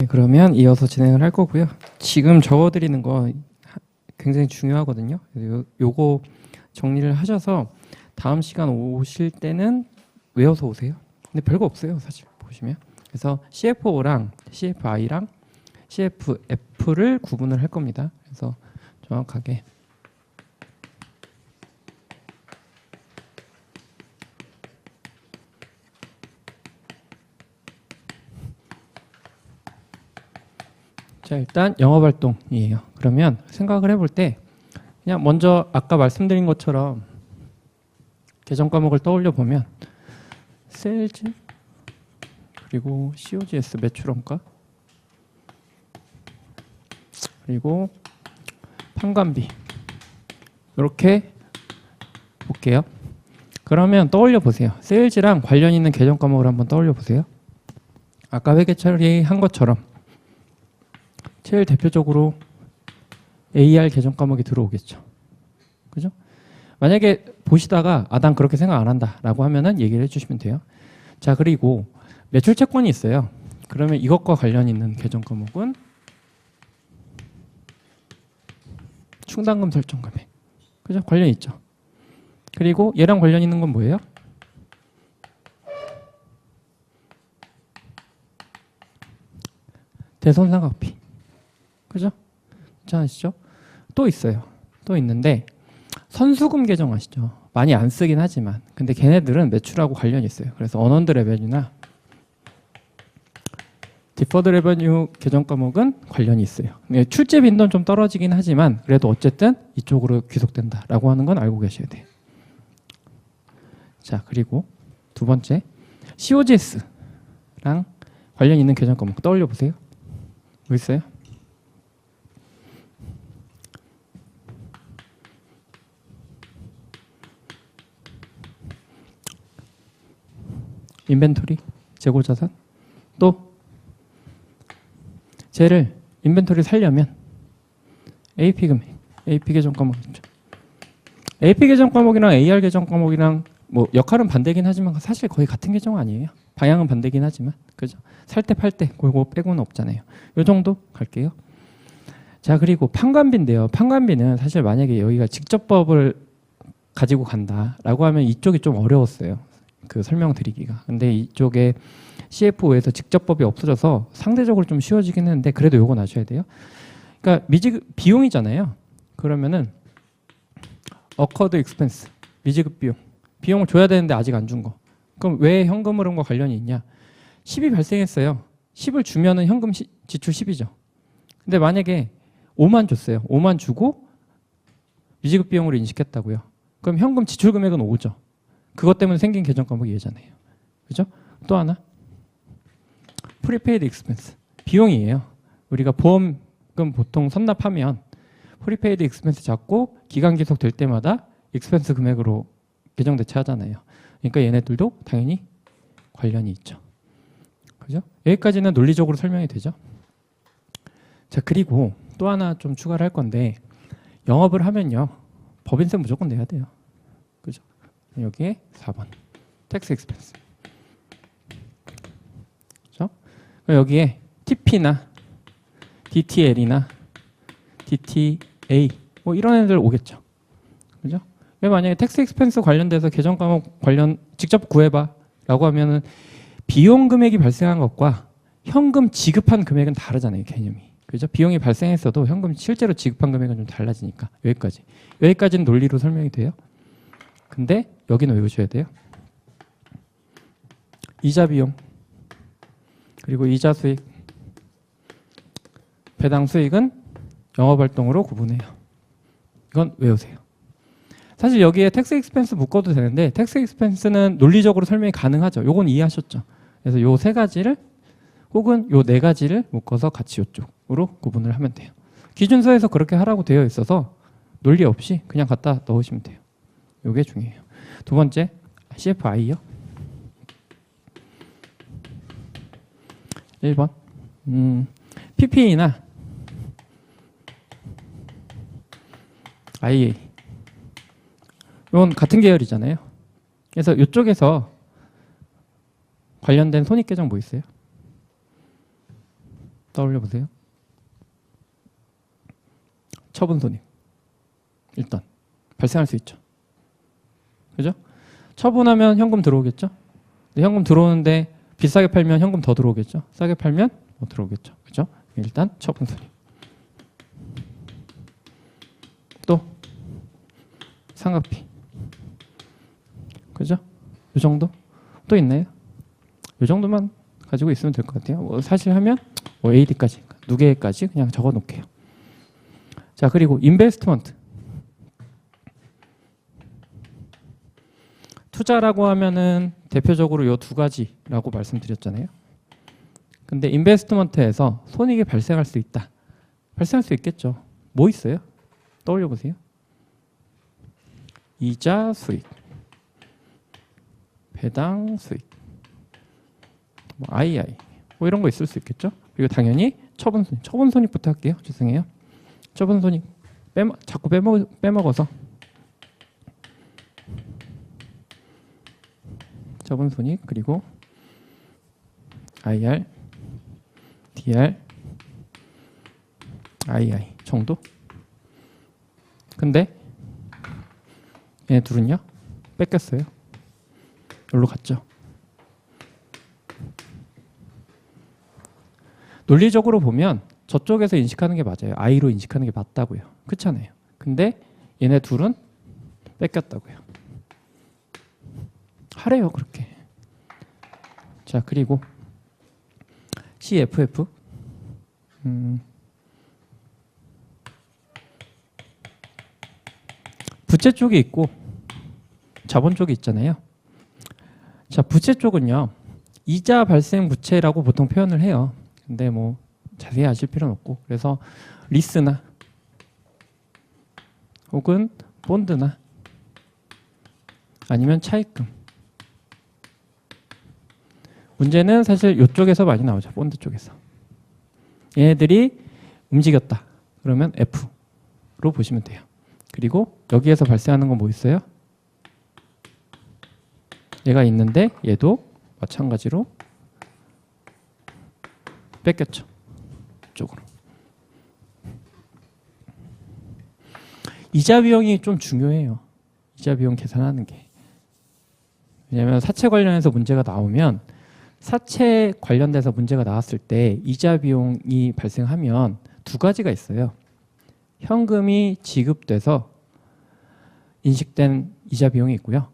네, 그러면 이어서 진행을 할 거고요. 지금 적어드리는 거 굉장히 중요하거든요. 요거 정리를 하셔서 다음 시간 오실 때는 외워서 오세요. 근데 별거 없어요, 사실 보시면. 그래서 CFO랑 CFI랑 CFF를 구분을 할 겁니다. 그래서 정확하게 자, 일단 영업활동이에요. 그러면 생각을 해볼 때 그냥 먼저 아까 말씀드린 것처럼 계정 과목을 떠올려 보면 세일즈 그리고 COGS 매출원가 그리고 판관비 이렇게 볼게요. 그러면 떠올려 보세요. 세일즈랑 관련 있는 계정 과목을 한번 떠올려 보세요. 아까 회계 처리한 것처럼 제일 대표적으로 AR 계정 과목이 들어오겠죠. 그죠? 만약에 보시다가 난 그렇게 생각 안 한다 라고 하면은 얘기를 해주시면 돼요. 자, 그리고 매출 채권이 있어요. 그러면 이것과 관련 있는 계정 과목은 충당금 설정 금액. 그죠? 관련 있죠. 그리고 얘랑 관련 있는 건 뭐예요? 대손상각비. 그죠? 괜찮으시죠? 또 있어요. 또 있는데 선수금 계정 아시죠? 많이 안 쓰긴 하지만 근데 걔네들은 매출하고 관련이 있어요. 그래서 어넌드 레베뉴나 디퍼드 레베뉴 계정 과목은 관련이 있어요. 출제 빈도는 좀 떨어지긴 하지만 그래도 어쨌든 이쪽으로 귀속된다라고 하는 건 알고 계셔야 돼요. 자, 그리고 두 번째 COGS랑 관련 있는 계정 과목 떠올려 보세요. 뭐 있어요? 인벤토리, 재고자산, 또 쟤를 인벤토리 살려면 AP 금액, AP 계정 과목 있죠. AP 계정 과목이랑 AR 계정 과목이랑 뭐 역할은 반대긴 하지만 사실 거의 같은 계정 아니에요. 방향은 반대긴 하지만 그죠? 살 때 팔 때 그거 빼고는 없잖아요. 요 정도 갈게요. 자, 그리고 판관비인데요. 판관비는 사실 만약에 여기가 직접법을 가지고 간다라고 하면 이쪽이 좀 어려웠어요. 그 설명드리기가. 근데 이쪽에 CFO에서 직접법이 없어져서 상대적으로 좀 쉬워지긴 했는데 그래도 요건 아셔야 돼요. 그러니까 비용이잖아요. 그러면은 어커드 익스펜스, 미지급 비용. 비용을 줘야 되는데 아직 안 준 거. 그럼 왜 현금 흐름과 관련이 있냐? 10이 발생했어요. 10을 주면은 현금 지출 10이죠. 근데 만약에 5만 줬어요. 5만 주고 미지급 비용으로 인식했다고요. 그럼 현금 지출 금액은 5죠. 그것 때문에 생긴 계정 과목이 얘잖아요. 그죠? 또 하나. 프리페이드 익스펜스. 비용이에요. 우리가 보험금 보통 선납하면 프리페이드 익스펜스 잡고 기간 기속될 때마다 익스펜스 금액으로 계정 대체하잖아요. 그러니까 얘네들도 당연히 관련이 있죠. 그죠? 여기까지는 논리적으로 설명이 되죠. 자, 그리고 또 하나 좀 추가를 할 건데 영업을 하면요. 법인세 무조건 내야 돼요. 그죠? 여기에 4번. 텍스 익스펜스. 그죠? 여기에 TP나 DTL이나 DTA 뭐 이런 애들 오겠죠. 그죠? 만약에 텍스 익스펜스 관련돼서 계정 과목 관련 직접 구해봐 라고 하면은 비용 금액이 발생한 것과 현금 지급한 금액은 다르잖아요, 개념이. 그죠? 비용이 발생했어도 현금 실제로 지급한 금액은 좀 달라지니까 여기까지. 여기까지는 논리로 설명이 돼요. 근데 여기는 외우셔야 돼요. 이자 비용 그리고 이자 수익, 배당 수익은 영업활동으로 구분해요. 이건 외우세요. 사실 여기에 텍스 익스펜스 묶어도 되는데 텍스 익스펜스는 논리적으로 설명이 가능하죠. 요건 이해하셨죠? 그래서 요 세 가지를 혹은 요 네 가지를 묶어서 같이 요쪽으로 구분을 하면 돼요. 기준서에서 그렇게 하라고 되어 있어서 논리 없이 그냥 갖다 넣으시면 돼요. 요게 중요해요. 두 번째 CFI요. 1번 PPE나 IA 이건 같은 계열이잖아요. 그래서 이쪽에서 관련된 손익계정 뭐 있어요? 떠올려 보세요. 처분 손익. 일단 발생할 수 있죠. 그죠? 처분하면 현금 들어오겠죠? 근데 현금 들어오는데 비싸게 팔면 현금 더 들어오겠죠? 싸게 팔면 뭐 들어오겠죠? 그죠? 일단 처분 손익. 또 상각비. 그죠? 이 정도? 또 있나요? 이 정도만 가지고 있으면 될 것 같아요. 뭐 사실 하면 뭐 AD까지, 누계까지 그냥 적어 놓을게요. 자, 그리고 인베스트먼트. 투자라고 하면은 대표적으로 이 두 가지라고 말씀드렸잖아요. 근데 인베스트먼트에서 손익이 발생할 수 있다. 발생할 수 있겠죠. 뭐 있어요? 떠올려 보세요. 이자 수익, 배당 수익, 뭐 II, 뭐 이런 거 있을 수 있겠죠. 그리고 당연히 처분 손익. 처분 손익부터 할게요. 죄송해요. 처분 손익 자꾸 빼먹어서. 처분 손익 그리고 IR, DR, II 정도. 근데 얘네 둘은요 뺏겼어요. 여기로 갔죠. 논리적으로 보면 저쪽에서 인식하는 게 맞아요. I로 인식하는 게 맞다고요. 그렇잖아요. 근데 얘네 둘은 뺏겼다고요. 하래요 그렇게. 자, 그리고 CFF. 부채 쪽이 있고 자본 쪽이 있잖아요. 자, 부채 쪽은요 이자 발생 부채라고 보통 표현을 해요. 근데 뭐 자세히 아실 필요는 없고, 그래서 리스나 혹은 본드나 아니면 차입금. 문제는 사실 이쪽에서 많이 나오죠. 본드 쪽에서. 얘네들이 움직였다. 그러면 F로 보시면 돼요. 그리고 여기에서 발생하는 건 뭐 있어요? 얘가 있는데 얘도 마찬가지로 뺏겼죠. 이쪽으로. 이자 비용이 좀 중요해요. 이자 비용 계산하는 게. 왜냐하면 사채 관련해서 문제가 나오면, 사채 관련돼서 문제가 나왔을 때 이자 비용이 발생하면 두 가지가 있어요. 현금이 지급돼서 인식된 이자 비용이 있고요.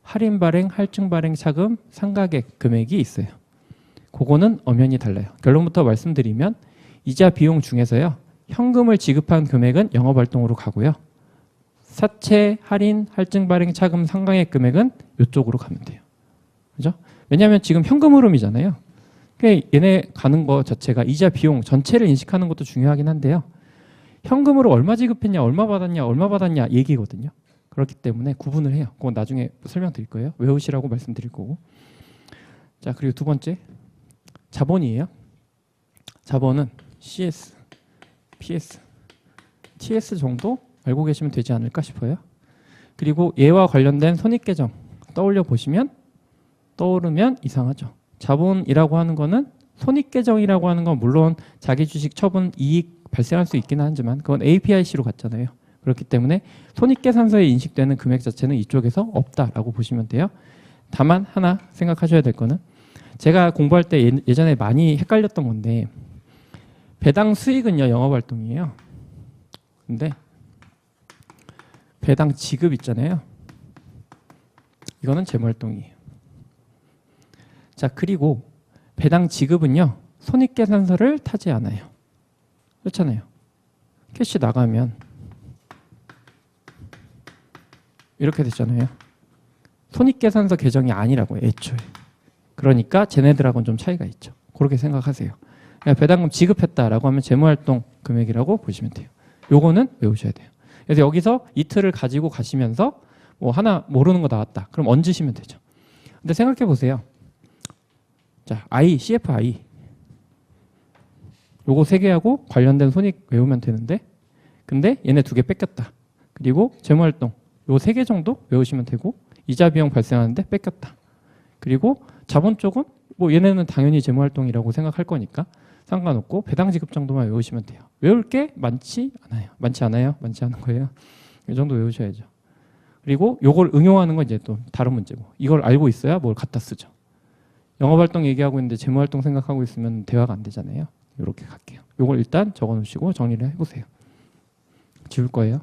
할인 발행, 할증 발행 차금, 상가액 금액이 있어요. 그거는 엄연히 달라요. 결론부터 말씀드리면 이자 비용 중에서요, 현금을 지급한 금액은 영업활동으로 가고요. 사채, 할인, 할증 발행, 차금, 상가액 금액은 이쪽으로 가면 돼요. 그죠? 왜냐하면 지금 현금 흐름이잖아요. 그러니까 얘네 가는 거 자체가 이자 비용 전체를 인식하는 것도 중요하긴 한데요. 현금으로 얼마 지급했냐, 얼마 받았냐 얘기거든요. 그렇기 때문에 구분을 해요. 그건 나중에 설명드릴 거예요. 외우시라고 말씀드릴 거고. 자, 그리고 두 번째 자본이에요. 자본은 CS, PS, TS 정도 알고 계시면 되지 않을까 싶어요. 그리고 얘와 관련된 손익계정 떠오르면 이상하죠. 자본이라고 하는 거는, 손익계정이라고 하는 건 물론 자기 주식 처분 이익 발생할 수 있긴 하지만 그건 APIC로 갔잖아요. 그렇기 때문에 손익계산서에 인식되는 금액 자체는 이쪽에서 없다라고 보시면 돼요. 다만 하나 생각하셔야 될 거는, 제가 공부할 때 예전에 많이 헷갈렸던 건데, 배당 수익은요 영업활동이에요. 근데 배당 지급 있잖아요. 이거는 재무활동이에요. 자, 그리고 배당 지급은요 손익계산서를 타지 않아요. 그렇잖아요. 캐시 나가면 이렇게 됐잖아요. 손익계산서 계정이 아니라고요, 애초에. 그러니까 쟤네들하고는 좀 차이가 있죠. 그렇게 생각하세요. 배당금 지급했다라고 하면 재무활동 금액이라고 보시면 돼요. 요거는 외우셔야 돼요. 그래서 여기서 이틀을 가지고 가시면서 뭐 하나 모르는 거 나왔다. 그럼 얹으시면 되죠. 근데 생각해 보세요. 자, I, CFI. 요거 세 개하고 관련된 손익 외우면 되는데, 근데 얘네 두 개 뺏겼다. 그리고 재무활동 요 세 개 정도 외우시면 되고, 이자 비용 발생하는데 뺏겼다. 그리고 자본 쪽은 뭐 얘네는 당연히 재무활동이라고 생각할 거니까 상관없고 배당 지급 정도만 외우시면 돼요. 외울 게 많지 않아요. 많지 않아요? 많지 않은 거예요. 이 정도 외우셔야죠. 그리고 요걸 응용하는 건 이제 또 다른 문제고 이걸 알고 있어야 뭘 갖다 쓰죠. 영업활동 얘기하고 있는데 재무활동 생각하고 있으면 대화가 안 되잖아요. 이렇게 갈게요. 요걸 일단 적어놓으시고 정리를 해보세요. 지울 거예요.